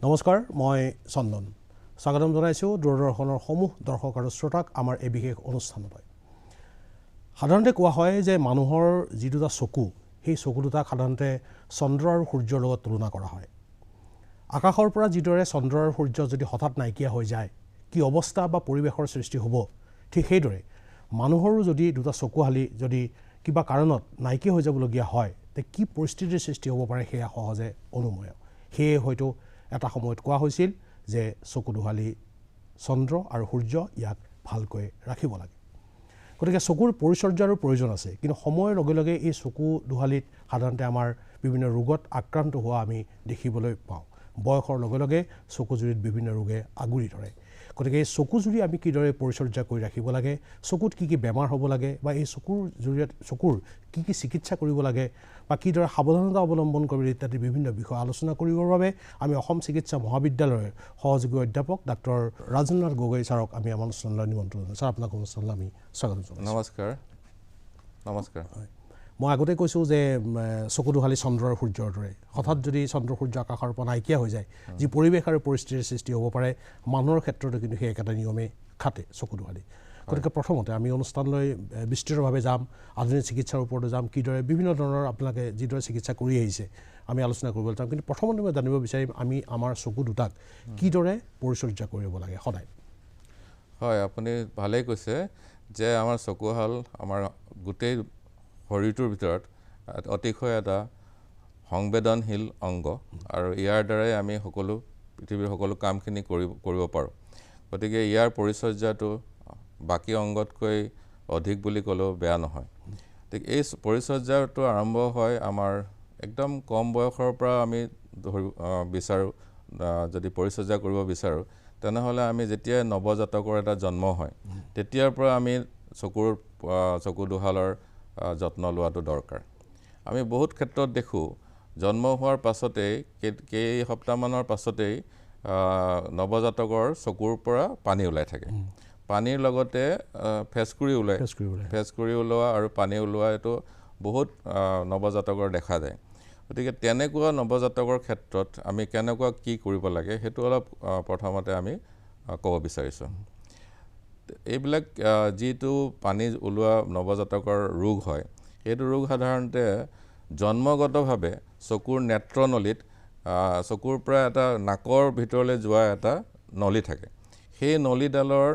নমস্কাৰ, মই চন্দন। স্বাগতম জনাইছোঁ দূৰদৰ্শনৰ সমূহ দৰ্শক আৰু শ্ৰোতাক আমাৰ এই বিশেষ অনুষ্ঠানলৈ। সাধাৰণতে কোৱা হয় যে মানুহৰ যি দুটা চকু, সেই চকু দুটাক সাধাৰণতে চন্দ্ৰ আৰু সূৰ্যৰ লগত তুলনা কৰা হয়। আকাশৰ পৰা যিদৰে চন্দ্ৰ আৰু সূৰ্য যদি হঠাৎ নাইকিয়া হৈ যায়, কি অৱস্থা বা পৰিৱেশৰ সৃষ্টি হ'ব, ঠিক সেইদৰে মানুহৰো যদি দুটা চকুহালি যদি কিবা কাৰণত নাইকিয়া হৈ যাবলগীয়া হয়, তে কি পৰিস্থিতিৰ সৃষ্টি হ'ব পাৰে সেয়া সহজে অনুমেয়। সেয়ে হয়তো এটা সময়ত কোৱা হৈছিল যে চকু দুহালি চন্দ্ৰ আৰু সূৰ্য, ইয়াক ভালকৈ ৰাখিব লাগে। গতিকে চকুৰ পৰিচৰ্যাৰো প্ৰয়োজন আছে, কিন্তু সময়ৰ লগে লগে এই চকু দুহালিত সাধাৰণতে আমাৰ বিভিন্ন ৰোগত আক্ৰান্ত হোৱা আমি দেখিবলৈ পাওঁ। বয়সৰ লগে লগে চকুজুৰিত বিভিন্ন ৰোগে আগুৰি ধৰে। গতিকে এই চকুজুৰি আমি কিদৰে পৰিচৰ্যা কৰি ৰাখিব লাগে, চকুত কি কি বেমাৰ হ'ব লাগে, বা এই চকুৰ জৰিয়তে চকুৰ কি কি চিকিৎসা কৰিব লাগে, বা কিদৰে সাৱধানতা অৱলম্বন কৰি ইত্যাদি বিভিন্ন বিষয় আলোচনা কৰিবৰ বাবে আমি অসম চিকিৎসা মহাবিদ্যালয়ৰ সহযোগী অধ্যাপক ডাক্তৰ ৰাজেন্দ্ৰনাথ গগৈ ছাৰক আমি আমাৰ অনুষ্ঠানলৈ নিমন্ত্ৰণ জনাইছোঁ। ছাৰ, আপোনাক অনুষ্ঠানলৈ আমি স্বাগতম জনাইছোঁ। নমস্কাৰ। মই আগতে কৈছোঁ যে চকু দুহালি চন্দ্ৰ আৰু সূৰ্যৰ দৰে। হঠাৎ যদি চন্দ্ৰ সূৰ্য আকাশৰ পৰা নাইকিয়া হৈ যায়, যি পৰিৱেশ আৰু পৰিস্থিতিৰ সৃষ্টি হ'ব পাৰে, মানুহৰ ক্ষেত্ৰতো কিন্তু সেই একেটা নিয়মে খাটে চকু দুহালি। গতিকে প্ৰথমতে আমি অনুষ্ঠানলৈ বিস্তৃতভাৱে যাম, আধুনিক চিকিৎসাৰ ওপৰতো যাম, কিদৰে বিভিন্ন ধৰণৰ আপোনালোকে যিদৰে চিকিৎসা কৰি আহিছে আমি আলোচনা কৰিবলৈ যাম। কিন্তু প্ৰথমতে মই জানিব বিচাৰিম, আমি আমাৰ চকু দুটাক কিদৰে পৰিচৰ্যা কৰিব লাগে সদায়। হয়, আপুনি ভালেই কৈছে যে আমাৰ চকু হ'ল আমাৰ গোটেই শৰীৰটোৰ ভিতৰত অতিশয় এটা সংবেদনশীল অংগ, আৰু ইয়াৰ দ্বাৰাই আমি পৃথিৱীৰ সকলো কামখিনি কৰিব পাৰোঁ। গতিকে ইয়াৰ পৰিচৰ্যাটো বাকী অংগতকৈ অধিক বুলি ক'লেও বেয়া নহয়। ঠিক এই পৰিচৰ্যাটো আৰম্ভ হয় আমাৰ একদম কম বয়সৰ পৰা আমি বিচাৰোঁ। যদি পৰিচৰ্যা কৰিব বিচাৰোঁ, তেনেহ'লে আমি যেতিয়াই নৱজাতকৰ এটা জন্ম হয়, তেতিয়াৰ পৰা আমি চকু দুহালৰ যত্ন লোৱাটো দৰকাৰ। আমি বহুত ক্ষেত্ৰত দেখোঁ, জন্ম হোৱাৰ পাছতেই কেইসপ্তাহমানৰ পাছতেই নৱজাতকৰ চকুৰ পৰা পানী ওলাই থাকে। পানীৰ লগতে ফেচকুৰি ওলোৱা আৰু পানী ওলোৱা এইটো বহুত নৱজাতকৰ দেখা যায়। গতিকে তেনেকুৱা নৱজাতকৰ ক্ষেত্ৰত আমি কেনেকুৱা কি কৰিব লাগে, সেইটো অলপ প্ৰথমতে আমি ক'ব বিচাৰিছোঁ। এইবিলাক যিটো পানী ওলোৱা নৱজাতকৰ ৰোগ হয়, সেইটো ৰোগ সাধাৰণতে জন্মগতভাৱে চকুৰ নেত্ৰনলীত চকুৰ পৰা এটা নাকৰ ভিতৰলৈ যোৱা এটা নলী থাকে। সেই নলীডালৰ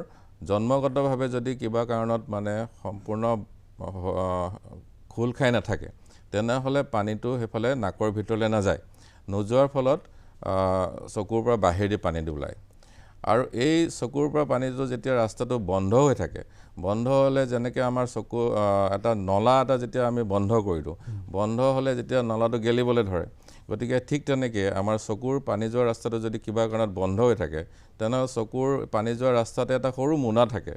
জন্মগতভাৱে যদি কিবা কাৰণত মানে সম্পূৰ্ণ খোল খাই নাথাকে, তেনেহ'লে পানীটো সেইফালে নাকৰ ভিতৰলৈ নাযায়। নোযোৱাৰ ফলত চকুৰ পৰা বাহিৰেদি পানীটো ওলায়। আৰু এই চকুৰ পৰা পানীটো যেতিয়া ৰাস্তাটো বন্ধ হৈ থাকে, বন্ধ হ'লে যেনেকৈ আমাৰ চকু এটা নলা এটা যেতিয়া আমি বন্ধ কৰি দিওঁ, বন্ধ হ'লে যেতিয়া নলাটো গেলিবলৈ ধৰে, গতিকে ঠিক তেনেকৈ আমাৰ চকুৰ পানী যোৱা ৰাস্তাটো যদি কিবা কাৰণত বন্ধ হৈ থাকে, তেনেহ'লে চকুৰ পানী যোৱা ৰাস্তাতে এটা সৰু মোনা থাকে,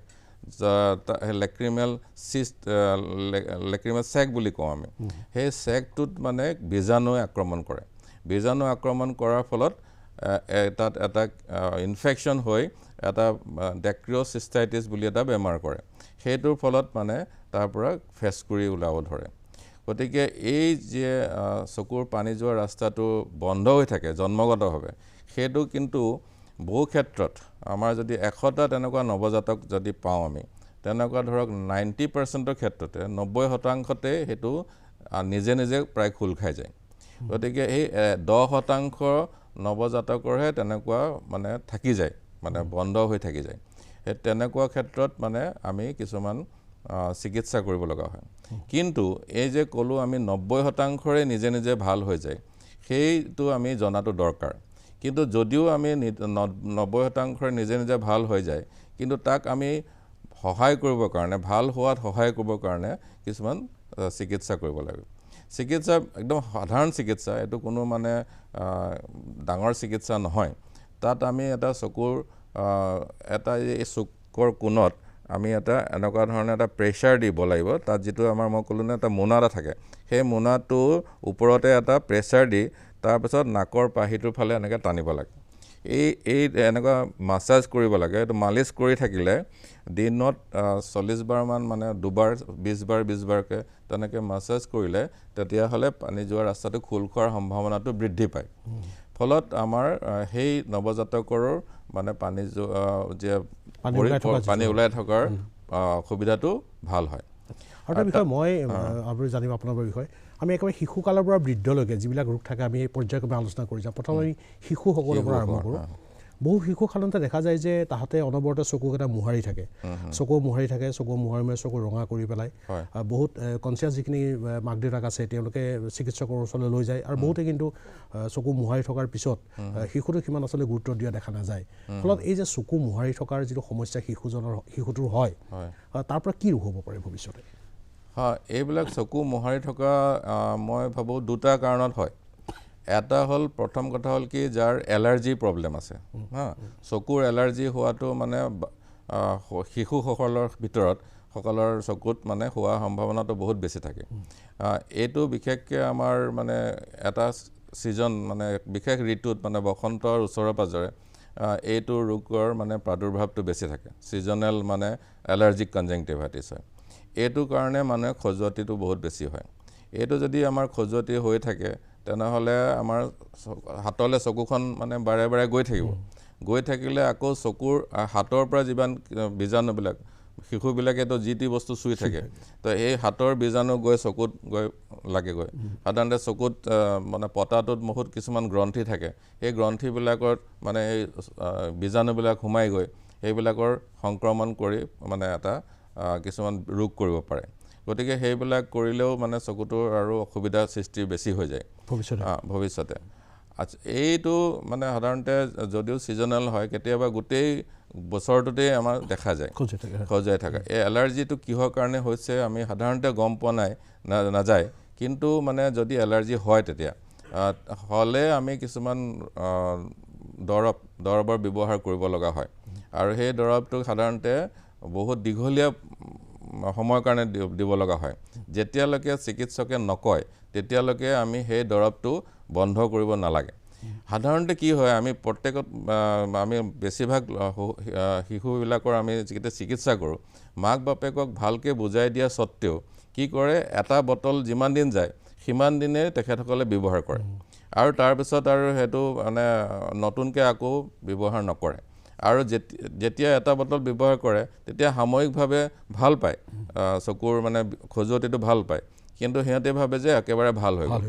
লেক্ৰিমেল চেক বুলি কওঁ আমি। সেই চেকটোত মানে বীজাণুৱে আক্ৰমণ কৰে। বীজাণু আক্ৰমণ কৰাৰ ফলত তাত এটা ইনফেকশ্যন হৈ এটা ডেক্ৰিঅ'চিষ্টাইটিছ বুলি এটা বেমাৰ কৰে। সেইটোৰ ফলত মানে তাৰ পৰা ফেচকুৰি ওলাব ধৰে। গতিকে এই যে চকুৰ পানী যোৱা ৰাস্তাটো বন্ধ হৈ থাকে জন্মগতভাৱে, সেইটো কিন্তু বহু ক্ষেত্ৰত আমাৰ যদি 100টা তেনেকুৱা নৱজাতক যদি পাওঁ আমি, তেনেকুৱা ধৰক 90% ক্ষেত্ৰতে 90% সেইটো নিজে নিজে প্ৰায় খোল খাই যায়। গতিকে এই 10% নৱজাতকৰহে তেনেকুৱা মানে থাকি যায়, মানে বন্ধ হৈ থাকি যায়। সেই তেনেকুৱা ক্ষেত্ৰত মানে আমি কিছুমান চিকিৎসা কৰিব লগা হয়। কিন্তু এই যে ক'লোঁ আমি 90%ৰে নিজে নিজে ভাল হৈ যায়, সেইটো আমি জনাটো দৰকাৰ। কিন্তু যদিও আমি 90%ৰে নিজে নিজে ভাল হৈ যায়, কিন্তু তাক আমি সহায় কৰিবৰ কাৰণে, ভাল হোৱাত সহায় কৰিবৰ কাৰণে কিছুমান চিকিৎসা কৰিব লাগে। চিকিৎসা একদম সাধাৰণ চিকিৎসা, এইটো কোনো মানে ডাঙৰ চিকিৎসা নহয়। তাত আমি এটা চকুৰ এটা এই চকুৰ কোণত আমি এটা এনেকুৱা ধৰণে এটা প্ৰেছাৰ দিব লাগিব। তাত যিটো মই ক'লোঁ নে এটা মোনা এটা থাকে, সেই মোনাটোৰ ওপৰতে এটা প্ৰেছাৰ দি তাৰপিছত নাকৰ পাহিটোৰ ফালে এনেকৈ টানিব লাগে। এই এনেকুৱা মাছাজ কৰিব লাগে। এইটো মালিচ কৰি থাকিলে দিনত 40 বাৰমান, মানে 2 বাৰ 20 বাৰকৈ তেনেকৈ মাছাজ কৰিলে তেতিয়াহ'লে পানী যোৱা ৰাস্তাটো খোল খোৱাৰ সম্ভাৱনাটো বৃদ্ধি পায়। ফলত আমাৰ সেই নৱজাতকৰ মানে যে পানী ওলাই থকাৰ সুবিধাটো ভাল হয়। আৰু এটা বিষয় মই আপুনি জানিব আপোনালোকৰ বিষয়ে আমি একেবাৰে শিশুকালৰ পৰা বৃদ্ধলৈকে যিবিলাক ৰোগ থাকে আমি এই পৰ্যায়ক্ৰমে আলোচনা কৰি যাওঁ। প্ৰথমে আমি শিশুসকলৰ পৰা আৰম্ভ কৰোঁ। বহু শিশু সাধাৰণতে দেখা যায় যে তাহাঁতে অনবৰতে চকুকেইটা মোহাৰি থাকে, চকু মোহাৰি থাকে, চকু মোহাৰি মোহাৰি চকু ৰঙা কৰি পেলাই। বহুত কনচিয়াছ যিখিনি মাক দেউতাক আছে তেওঁলোকে চিকিৎসকৰ ওচৰলৈ লৈ যায়, আৰু বহুতে কিন্তু চকু মোহাৰি থকাৰ পিছত শিশুটোক সিমান আচলতে গুৰুত্ব দিয়া দেখা নাযায়। ফলত এই যে চকু মোহাৰি থকাৰ যিটো সমস্যা শিশুটোৰ হয়, তাৰ পৰা কি ৰোগ হ'ব পাৰে ভৱিষ্যতে? হয়, এইবিলাক চকু মোহাৰি থকা মই ভাবোঁ দুটা কাৰণত হয়। এটা হ'ল, প্ৰথম কথা হ'ল কি, যাৰ এলাৰ্জি প্ৰব্লেম আছে, চকুৰ এলাৰ্জি হোৱাটো মানে শিশুসকলৰ ভিতৰত সকলৰ চকুত মানে হোৱা সম্ভাৱনাটো বহুত বেছি থাকে। এইটো বিশেষকৈ আমাৰ মানে এটা ছিজন মানে বিশেষ ঋতুত মানে বসন্তৰ ওচৰে পাজৰে এইটো ৰোগৰ মানে প্ৰাদুৰ্ভাৱটো বেছি থাকে। ছিজনেল মানে এলাৰ্জিক কনজাংটিভাইটিছ হয়। এইটো কাৰণে মানে খজুৱতিটো বহুত বেছি হয়। এইটো যদি আমাৰ খজুৱতি হৈ থাকে তেনেহ'লে আমাৰ হাতলৈ চকুখন মানে বাৰে বাৰে গৈ থাকিব। গৈ থাকিলে আকৌ চকুৰ হাতৰ পৰা যিমান বীজাণুবিলাক, শিশুবিলাকেতো যি টি বস্তু চুই থাকে, তো এই হাতৰ বীজাণু গৈ চকুত গৈ লাগেগৈ। সাধাৰণতে চকুত মানে পতাটোত বহুত কিছুমান গ্ৰন্থি থাকে, সেই গ্ৰন্থিবিলাকত মানে এই বীজাণুবিলাক সোমাই গৈ সেইবিলাকৰ সংক্ৰমণ কৰি মানে এটা কিছুমান ৰোগ কৰিব পাৰে। গতিকে সেইবিলাক কৰিলেও মানে চকুটোৰ আৰু অসুবিধাৰ সৃষ্টি বেছি হৈ যায় ভৱিষ্যতে। আচ্ছা, এইটো মানে সাধাৰণতে যদিও ছিজনেল হয়, কেতিয়াবা গোটেই বছৰটোতেই আমাৰ দেখা যায় খজুৱাই থকা। এই এলাৰ্জিটো কিহৰ কাৰণে হৈছে আমি সাধাৰণতে গম পোৱা নাযায়, কিন্তু মানে যদি এলাৰ্জি হয় তেতিয়া হ'লে আমি কিছুমান দৰৱৰ ব্যৱহাৰ কৰিব লগা হয়, আৰু সেই দৰৱটো সাধাৰণতে বহুত দীঘলীয়া সময়ৰ কাৰণে দিব লগা হয়। যেতিয়ালৈকে চিকিৎসকে নকয় তেতিয়ালৈকে আমি সেই দৰৱটো বন্ধ কৰিব নালাগে। সাধাৰণতে কি হয়, আমি আমি বেছিভাগ শিশুবিলাকৰ আমি যেতিয়া চিকিৎসা কৰোঁ, মাক বাপেকক ভালকৈ বুজাই দিয়া স্বত্তেও কি কৰে, এটা বটল যিমান দিন যায় সিমান দিনে তেখেতসকলে ব্যৱহাৰ কৰে, আৰু তাৰপিছত আৰু সেইটো মানে নতুনকৈ আকৌ ব্যৱহাৰ নকৰে। আৰু যেতিয়া এটা বটল ব্যৱহাৰ কৰে তেতিয়া সাময়িকভাৱে ভাল পায়, চকুৰ মানে খজুৱতিটো ভাল পায়, কিন্তু সিহঁতে ভাবে যে একেবাৰে ভাল হৈ গ'ল।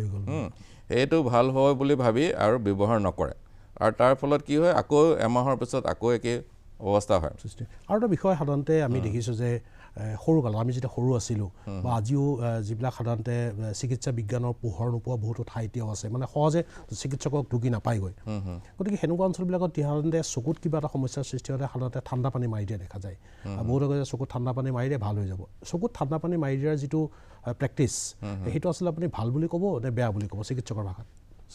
এইটো ভাল হয় বুলি ভাবি আৰু ব্যৱহাৰ নকৰে, আৰু তাৰ ফলত কি হয়, আকৌ এমাহৰ পিছত আকৌ একেই অৱস্থা হয়। আৰু এটা বিষয় সাধাৰণতে আমি দেখিছোঁ যে সৰুকালত আমি যেতিয়া সৰু আছিলোঁ বা আজিও যিবিলাক সাধাৰণতে চিকিৎসা বিজ্ঞানৰ পোহৰ নোপোৱা বহুতো ঠাই এতিয়াও আছে, মানে সহজে চিকিৎসকক ঢুকি নাপায়গৈ। গতিকে সেনেকুৱা অঞ্চলবিলাকত সাধাৰণতে চকুত কিবা এটা সমস্যাৰ সৃষ্টি হ'লে সাধাৰণতে ঠাণ্ডা পানী মাৰি দিয়া দেখা যায়। বহুতে কয় যে চকুত ঠাণ্ডা পানী মাৰি দিয়ে ভাল হৈ যাব। চকুত ঠাণ্ডা পানী মাৰি দিয়াৰ যিটো প্ৰেক্টিছ, সেইটো আচলতে আপুনি ভাল বুলি ক'ব নে বেয়া বুলি ক'ব চিকিৎসকৰ ভাষাত?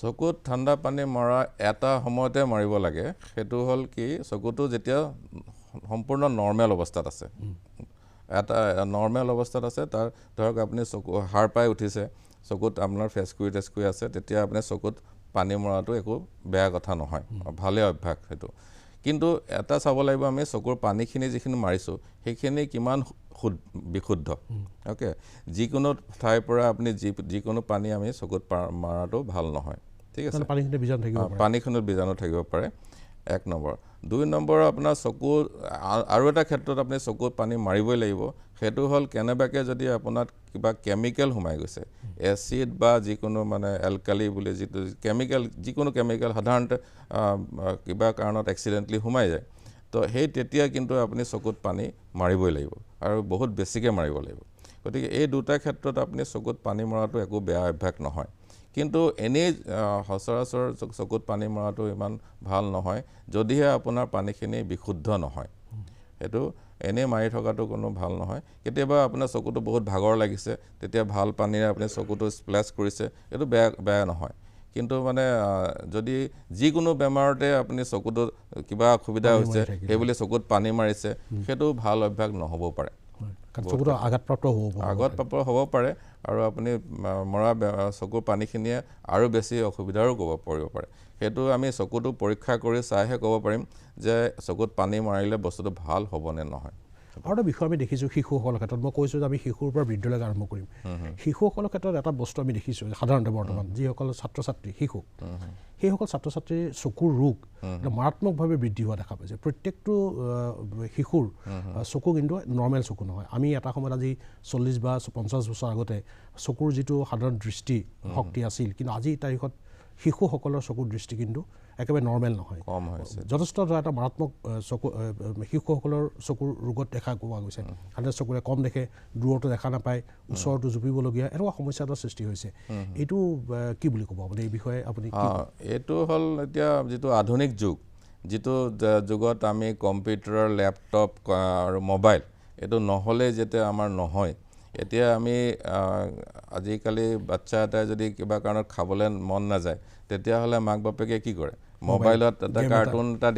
চকুত ঠাণ্ডা পানী মৰা এটা সময়তে মাৰিব লাগে। সেইটো হ'ল কি, চকুটো যেতিয়া সম্পূৰ্ণ নৰ্মেল অৱস্থাত আছে, এটা নৰ্মেল অৱস্থাত আছে, তাৰ ধৰক আপুনি চকু সাৰ পাই উঠিছে, চকুত আপোনাৰ ফেচকুৰি আছে, তেতিয়া আপুনি চকুত পানী মৰাটো একো বেয়া কথা নহয়, ভালেই অভ্যাস সেইটো। কিন্তু এটা চাব লাগিব আমি, চকুৰ পানীখিনি যিখিনি মাৰিছোঁ সেইখিনি কিমান বিশুদ্ধ। অ'কে, যিকোনো ঠাইৰ পৰা আপুনি যিকোনো পানী আমি চকুত মাৰাটো ভাল নহয়, ঠিক আছে। পানীখিনিত বীজাণু থাকিব পাৰে, 1 নম্বৰ। 2 নম্বৰ, আপোনাৰ চকু আৰু এটা ক্ষেত্ৰত আপুনি চকুত পানী মাৰিবই লাগিব, সেইটো হ'ল কেনেবাকৈ যদি আপোনাক কিবা কেমিকেল সোমাই গৈছে, এচিড বা যিকোনো মানে এলকালি বুলি যিটো কেমিকেল, যিকোনো কেমিকেল সাধাৰণতে কিবা কাৰণত এক্সিডেণ্টলি সোমাই যায়, তো তেতিয়া কিন্তু আপুনি চকুত পানী মাৰিবই লাগিব, আৰু বহুত বেছিকৈ মাৰিব লাগিব। গতিকে এই দুটা ক্ষেত্ৰত আপুনি চকুত পানী মৰাটো একো বেয়া অভ্যাস নহয়। কিন্তু এনেই সচৰাচৰ চকুত পানী মৰাটো ইমান ভাল নহয়, যদিহে আপোনাৰ পানীখিনি বিশুদ্ধ নহয়। সেইটো এনেই মাৰি থকাটো কোনো ভাল নহয়। কেতিয়াবা আপোনাৰ চকুটো বহুত ভাগৰ লাগিছে, তেতিয়া ভাল পানীৰে আপুনি চকুটো স্প্লেছ কৰিছে, এইটো বেয়া নহয়। কিন্তু মানে যদি যিকোনো বেমাৰতে আপুনি চকুটো কিবা অসুবিধা হৈছে সেইবুলি চকুত পানী মাৰিছে, সেইটো ভাল অভ্যাস নহ'ব পাৰে। আঘাতপ্ৰাপ্ত হ'ব পাৰে, আৰু আপুনি মৰা চকুৰ পানীখিনিয়ে আৰু বেছি অসুবিধাৰো পৰিব পাৰে। সেইটো আমি চকুটো পৰীক্ষা কৰি চাইহে ক'ব পাৰিম যে চকুত পানী মাৰিলে বস্তুটো ভাল হ'ব নে নহয়। আৰু এটা বিষয় আমি দেখিছোঁ শিশুসকলৰ ক্ষেত্ৰত মই কৈছোঁ যে আমি শিশুৰ পৰা বৃদ্ধলৈকে আৰম্ভ কৰিম শিশুসকলৰ ক্ষেত্ৰত এটা বস্তু আমি দেখিছোঁ সাধাৰণতে বৰ্তমান যিসকল ছাত্ৰ ছাত্ৰী শিশু সেইসকল ছাত্ৰ ছাত্ৰীৰ চকুৰ ৰোগ মাৰাত্মকভাৱে বৃদ্ধি হোৱা দেখা পাইছে প্ৰত্যেকটো শিশুৰ চকু কিন্তু নৰ্মেল চকু নহয় আমি এটা সময়ত আজি 40 বা 50 বছৰ আগতে চকুৰ যিটো সাধাৰণ দৃষ্টি শক্তি আছিল কিন্তু আজি তাৰিখত শিশুসকলৰ চকুৰ দৃষ্টি কিন্তু একেবাৰে নৰ্মেল নহয় কম হৈছে যথেষ্ট এটা মাৰাত্মক চকু শিশুসকলৰ চকুৰ ৰোগত দেখা পোৱা গৈছে সাধাৰণ চকুৰে কম দেখে দূৰতো দেখা নাপায় ওচৰতো জুপিবলগীয়া এনেকুৱা সমস্যা এটা সৃষ্টি হৈছে এইটো কি বুলি ক'ব আপুনি এই বিষয়ে আপুনি এইটো হ'ল এতিয়া যিটো আধুনিক যুগ যিটো যুগত আমি কম্পিউটাৰ লেপটপ আৰু মোবাইল এইটো নহ'লে যেতিয়া আমাৰ নহয় এতিয়া আমি আজিকালি বাচ্চা এটাই যদি কিবা কাৰণত খাবলৈ মন নাযায় তেতিয়াহ'লে মাক বাপেকে কি কৰে মোবাইলত এটা কাৰ্টুন এটা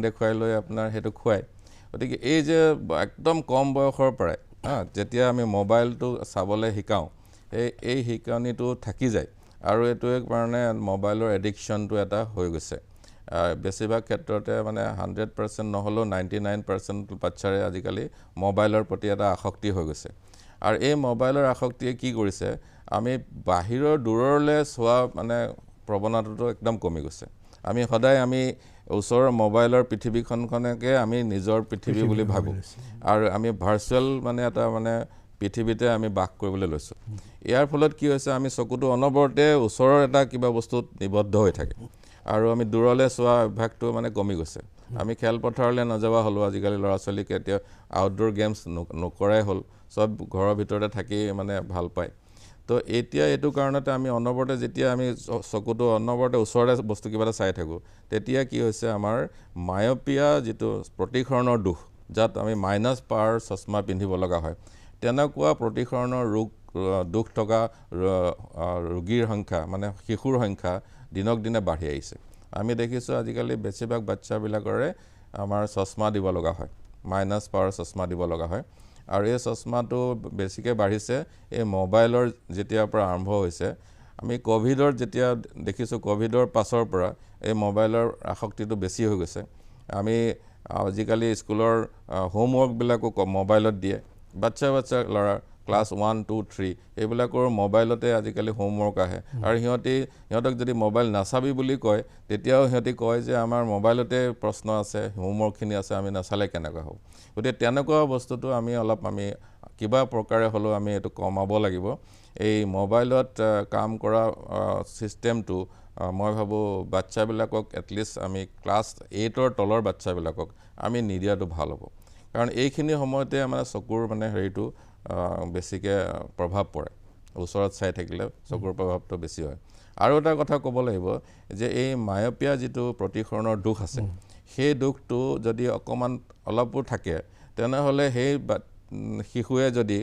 দেখুৱাই লৈ আপোনাৰ সেইটো খুৱায় গতিকে এই যে একদম কম বয়সৰ পৰাই যেতিয়া আমি মোবাইলটো চাবলৈ শিকাওঁ এই শিকনিটো থাকি যায় আৰু এইটোৱে কাৰণে মোবাইলৰ এডিকশ্যনটো এটা হৈ গৈছে বেছিভাগ ক্ষেত্ৰতে মানে 100% নহ'লেও 99% বাচ্চাৰে আজিকালি মোবাইলৰ প্ৰতি এটা আসক্তি হৈ গৈছে আৰু এই মোবাইলৰ আসক্তিয়ে কি কৰিছে আমি বাহিৰৰ দূৰলৈ চোৱা মানে প্ৰৱণতাটো একদম কমি গৈছে আমি সদায় আমি ওচৰৰ মোবাইলৰ পৃথিৱীখনকে আমি নিজৰ পৃথিৱী বুলি ভাবোঁ আৰু আমি ভাৰ্চুৱেল মানে এটা মানে পৃথিৱীতে আমি বাস কৰিবলৈ লৈছোঁ ইয়াৰ ফলত কি হৈছে আমি চকুটো অনবৰতে ওচৰৰ এটা কিবা বস্তুত নিবদ্ধ হৈ থাকে আৰু আমি দূৰলৈ চোৱা অভ্যাসটো মানে কমি গৈছে আমি খেলপথাৰলৈ নাযাবা হ'লোঁ আজিকালি ল'ৰা ছোৱালীক এতিয়া আউটডোৰ গেমছ নকৰাই হ'ল চব ঘৰৰ ভিতৰতে থাকি মানে ভাল পায় তো এতিয়া এইটো কাৰণতে আমি অনবৰতে যেতিয়া আমি চকুটো অনবৰতে ওচৰতে বস্তু কিবা এটা চাই থাকোঁ তেতিয়া কি হৈছে আমাৰ মায়পিয়া যিটো প্ৰতিসৰণৰ দোষ যাত আমি -পাৱাৰ চশমা পিন্ধিব লগা হয় তেনেকুৱা প্ৰতিসৰণৰ দোষ থকা ৰোগীৰ সংখ্যা মানে শিশুৰ সংখ্যা দিনক দিনে বাঢ়ি আহিছে আমি দেখিছোঁ আজিকালি বেছিভাগ বাচ্চাবিলাকৰে আমাৰ চশমা দিব লগা হয় -পাৱাৰ চশমা দিব লগা হয় আৰু এই চশমাটো বেছিকৈ বাঢ়িছে এই মোবাইলৰ যেতিয়াৰ পৰা আৰম্ভ হৈছে আমি কোভিডৰ যেতিয়া দেখিছোঁ কোভিডৰ পাছৰ পৰা এই মোবাইলৰ আসক্তিটো বেছি হৈ গৈছে আমি আজিকালি স্কুলৰ হোমৱৰ্কবিলাকো মোবাইলত দিয়ে বাচ্চা ল'ৰা ক্লাছ 1, 2, 3 এইবিলাকৰ মোবাইলতে আজিকালি হোমৱৰ্ক আহে আৰু সিহঁতক যদি মোবাইল নাচাবি বুলি কয় তেতিয়াও সিহঁতি কয় যে আমাৰ মোবাইলতে প্ৰশ্ন আছে হোমৱৰ্কখিনি আছে আমি নাচালে কেনেকুৱা হ'ব গতিকে তেনেকুৱা বস্তুটো আমি কিবা প্ৰকাৰে হ'লেও আমি এইটো কমাব লাগিব এই মোবাইলত কাম কৰা ছিষ্টেমটো মই ভাবোঁ বাচ্চাবিলাকক এটলিষ্ট আমি ক্লাছ 8ৰ তলৰ বাচ্চাবিলাকক আমি নিদিয়াটো ভাল হ'ব কাৰণ এইখিনি সময়তে মানে চকুৰ মানে হেৰিটো বেছিকৈ প্ৰভাৱ পৰে ওচৰত চাই থাকিলে চকুৰ প্ৰভাৱটো বেছি হয় আৰু এটা কথা ক'ব লাগিব যে এই মায়পিয়া যিটো প্ৰতিসৰণৰ দোষ আছে সেই দোষটো যদি অলপো থাকে তেনেহ'লে সেই শিশুৱে যদি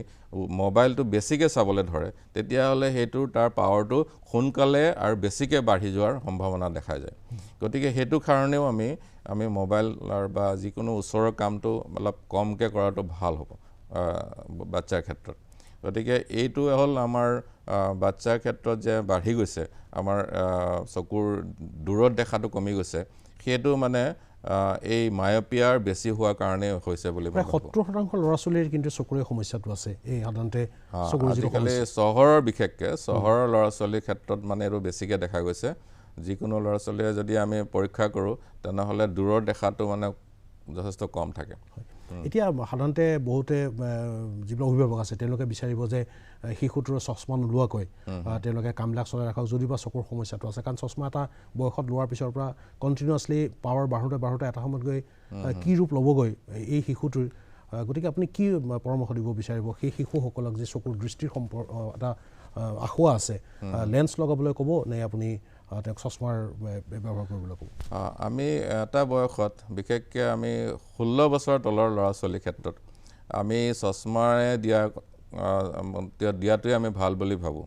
মোবাইলটো বেছিকৈ চাবলৈ ধৰে তেতিয়াহ'লে তাৰ পাৱাৰটো সোনকালে আৰু বেছিকৈ বাঢ়ি যোৱাৰ সম্ভাৱনা দেখা যায় গতিকে সেইটো কাৰণেও আমি মোবাইল বা যিকোনো ওচৰৰ কামটো অলপ কমকৈ কৰাটো ভাল হ'ব বাচ্চাৰ ক্ষেত্ৰত গতিকে এইটো হ'ল আমাৰ বাচ্চাৰ ক্ষেত্ৰত যে বাঢ়ি গৈছে আমাৰ চকুৰ দূৰত দেখাটো কমি গৈছে সেইটো মানে এই মায়পিয়াৰ বেছি হোৱাৰ কাৰণে হৈছে বুলি 70% ল'ৰা ছোৱালীৰ কিন্তু চকুৰে সমস্যাটো আছে এই সাধাৰণতে আজিকালি বিশেষকৈ চহৰৰ ল'ৰা ছোৱালীৰ ক্ষেত্ৰত মানে এইটো বেছিকৈ দেখা গৈছে যিকোনো ল'ৰা ছোৱালীয়ে যদি আমি পৰীক্ষা কৰোঁ তেনেহ'লে দূৰৰ দেখাটো মানে যথেষ্ট কম থাকে এতিয়া সাধাৰণতে বহুতে যিবিলাক অভিভাৱক আছে তেওঁলোকে বিচাৰিব যে শিশুটোৰ চশমা নোলোৱাকৈ তেওঁলোকে কামবিলাক চলাই ৰাখক যদি বা চকুৰ সমস্যাটো আছে কাৰণ চশমা এটা বয়সত লোৱাৰ পিছৰ পৰা কণ্টিনিউৱাছলি পাৱাৰ বাঢ়োঁতে এটা সময়ত গৈ কি ৰূপ ল'বগৈ এই শিশুটোৰ গতিকে আপুনি কি পৰামৰ্শ দিব বিচাৰিব সেই শিশুসকলক যে চকুৰ দৃষ্টিৰ এটা আশোৱা আছে লেন্স লগাবলৈ ক'ব নে আপুনি তেওঁক চশমাৰ ব্যৱহাৰ কৰিবলৈ ক'ব আমি এটা বয়সত বিশেষকৈ আমি 16 বছৰ তলৰ ল'ৰা ছোৱালীৰ ক্ষেত্ৰত আমি চশমাৰে দিয়াটোৱে আমি ভাল বুলি ভাবোঁ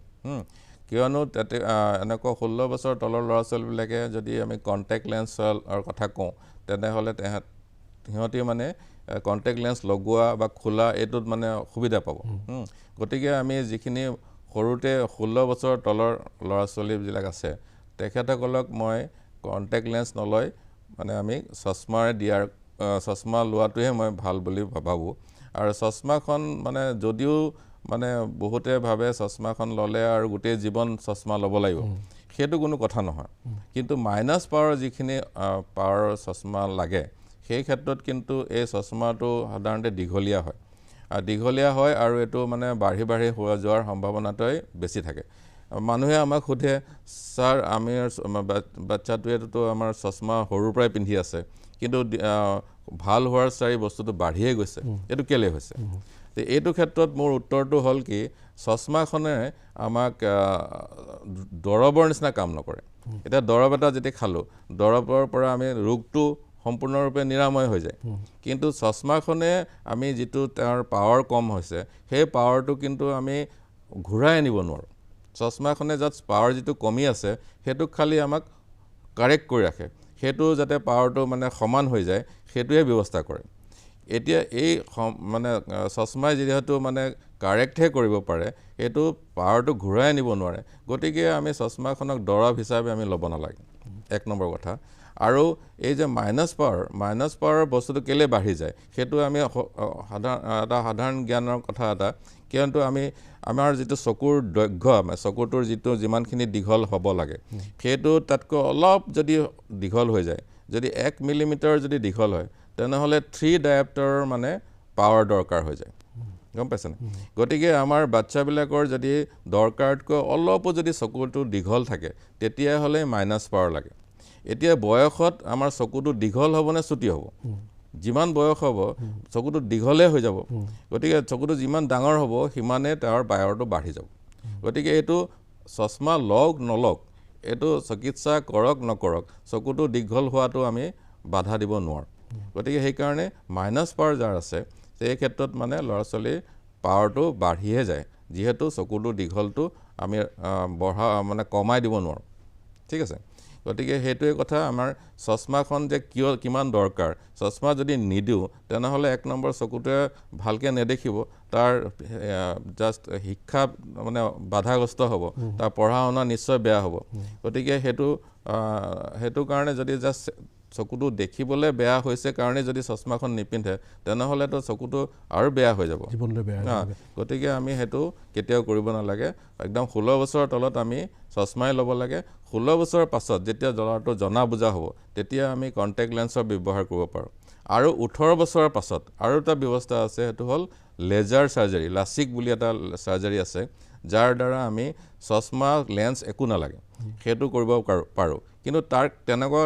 কিয়নো তাতে এনেকুৱা 16 বছৰ তলৰ ল'ৰা ছোৱালীবিলাকে যদি আমি কণ্টেক্ট লেন্সৰ কথা কওঁ তেনেহ'লে সিহঁতি মানে কণ্টেক্ট লেন্স লগোৱা বা খোলা এইটোত মানে সুবিধা পাব গতিকে আমি যিখিনি সৰুতে 16 বছৰ তলৰ ল'ৰা ছোৱালীবিলাক আছে তেখেতসকলক মই কণ্টেক্ট লেন্স নলয় মানে আমি চশমাৰে দিয়াৰ চশমা লোৱাটোহে মই ভাল বুলি ভাবোঁ আৰু চশমাখন মানে যদিও মানে বহুতে ভাবে চশমাখন ল'লে আৰু গোটেই জীৱন চশমা ল'ব লাগিব সেইটো কোনো কথা নহয় কিন্তু মাইনাছ পাৱাৰ যিখিনি পাৱাৰৰ চশমা লাগে সেই ক্ষেত্ৰত কিন্তু এই চশমাটো সাধাৰণতে দীঘলীয়া হয় আৰু এইটো মানে বাঢ়ি হৈ যোৱাৰ সম্ভাৱনাটোই বেছি থাকে মানুহে আমাক সোধে স্যাৰ আমি বাচ্চাটোৱেতো আমাৰ চশমা সৰুৰ পৰাই পিন্ধি আছে কিন্তু ভাল হোৱাৰ চাৰি বস্তুটো বাঢ়িয়ে গৈছে এইটো কেলে হৈছে এইটো ক্ষেত্ৰত মোৰ উত্তৰটো হ'ল কি চশমাখনে আমাক দৰৱৰ নিচিনা কাম নকৰে এতিয়া দৰৱ এটা যেতিয়া খালোঁ দৰৱৰ পৰা আমি ৰোগটো সম্পূৰ্ণৰূপে নিৰাময় হৈ যায় কিন্তু চশমাখনে আমি যিটো তাৰ পাৱাৰ কম হৈছে সেই পাৱাৰটো কিন্তু আমি ঘূৰাই আনিব নোৱাৰোঁ চশমাখনে জাষ্ট পাৱাৰ যিটো কমি আছে সেইটোক খালি আমাক কাৰেক্ট কৰি ৰাখে সেইটো যাতে পাৱাৰটো মানে সমান হৈ যায় সেইটোৱে ব্যৱস্থা কৰে এতিয়া এই মানে চশমাই যিহেতু মানে কাৰেক্টহে কৰিব পাৰে এইটো পাৱাৰটো ঘূৰাই আনিব নোৱাৰে গতিকে আমি চশমাখনক দৰৱ হিচাপে আমি ল'ব নালাগে এক নম্বৰ কথা আৰু এই যে মাইনাছ পাৱাৰৰ বস্তুটো কেলে বাঢ়ি যায় সেইটো আমি সাধাৰণ জ্ঞানৰ কথা এটা কিয়নো আমাৰ যিটো চকুৰ দৈৰ্ঘ্য চকুটোৰ যিটো যিমানখিনি দীঘল হ'ব লাগে সেইটো তাতকৈ অলপ যদি দীঘল হৈ যায় যদি 1 মিলিমিটাৰ যদি দীঘল হয় তেনেহ'লে 3 ডায়েপ্টাৰৰ মানে পাৱাৰ দৰকাৰ হৈ যায় গম পাইছেনে গতিকে আমাৰ বাচ্চাবিলাকৰ যদি দৰকাৰতকৈ অলপো যদি চকুটো দীঘল থাকে তেতিয়াহ'লে মাইনাছ পাৱাৰ লাগে এতিয়া বয়সত আমাৰ চকুটো দীঘল হ'ব নে ছুটি হ'ব যিমান বয়স হ'ব চকুটো দীঘলে হৈ যাব গতিকে চকুটো যিমান ডাঙৰ হ'ব সিমানে তাৰ পাৱাৰটো বাঢ়ি যাব গতিকে এইটো চশমা লওক নলওক এইটো চিকিৎসা কৰক নকৰক চকুটো দীঘল হোৱাটো আমি বাধা দিব নোৱাৰোঁ গতিকে সেইকাৰণে মাইনাছ পাৱাৰ যাৰ আছে সেই ক্ষেত্ৰত মানে ল'ৰা ছোৱালীৰ পাৱাৰটো বাঢ়িহে যায় যিহেতু চকুটো দীঘলটো আমি মানে কমাই দিব নোৱাৰোঁ ঠিক আছে গতিকে সেইটোৱে কথা আমাৰ চশমাখন যে কিমান দৰকাৰ চশমা যদি নিদিওঁ তেনেহ'লে এক নম্বৰ চকুটোৱে ভালকৈ নেদেখিব তাৰ জাষ্ট শিক্ষা মানে বাধাগ্ৰস্ত হ'ব তাৰ পঢ়া শুনা নিশ্চয় বেয়া হ'ব গতিকে সেইটো কাৰণে যদি জাষ্ট চকুটো দেখিবলৈ বেয়া হৈছে কাৰণে যদি চশমাখন নিপিন্ধে তেনেহ'লেতো চকুটো আৰু বেয়া হৈ যাব গতিকে আমি সেইটো কেতিয়াও কৰিব নালাগে একদম 16 বছৰৰ তলত আমি চশমাই ল'ব লাগে 16 বছৰৰ পাছত যেতিয়া ল'ৰাটো জনা বুজা হ'ব তেতিয়া আমি কণ্টেক্ট লেন্সৰ ব্যৱহাৰ কৰিব পাৰোঁ আৰু 18 বছৰৰ পাছত আৰু এটা ব্যৱস্থা আছে সেইটো হ'ল লেজাৰ চাৰ্জাৰী লাচিক বুলি এটা চাৰ্জাৰী আছে যাৰ দ্বাৰা আমি চশমা লেন্স একো নালাগে সেইটো কৰিব পাৰোঁ কিন্তু তাৰ তেনেকুৱা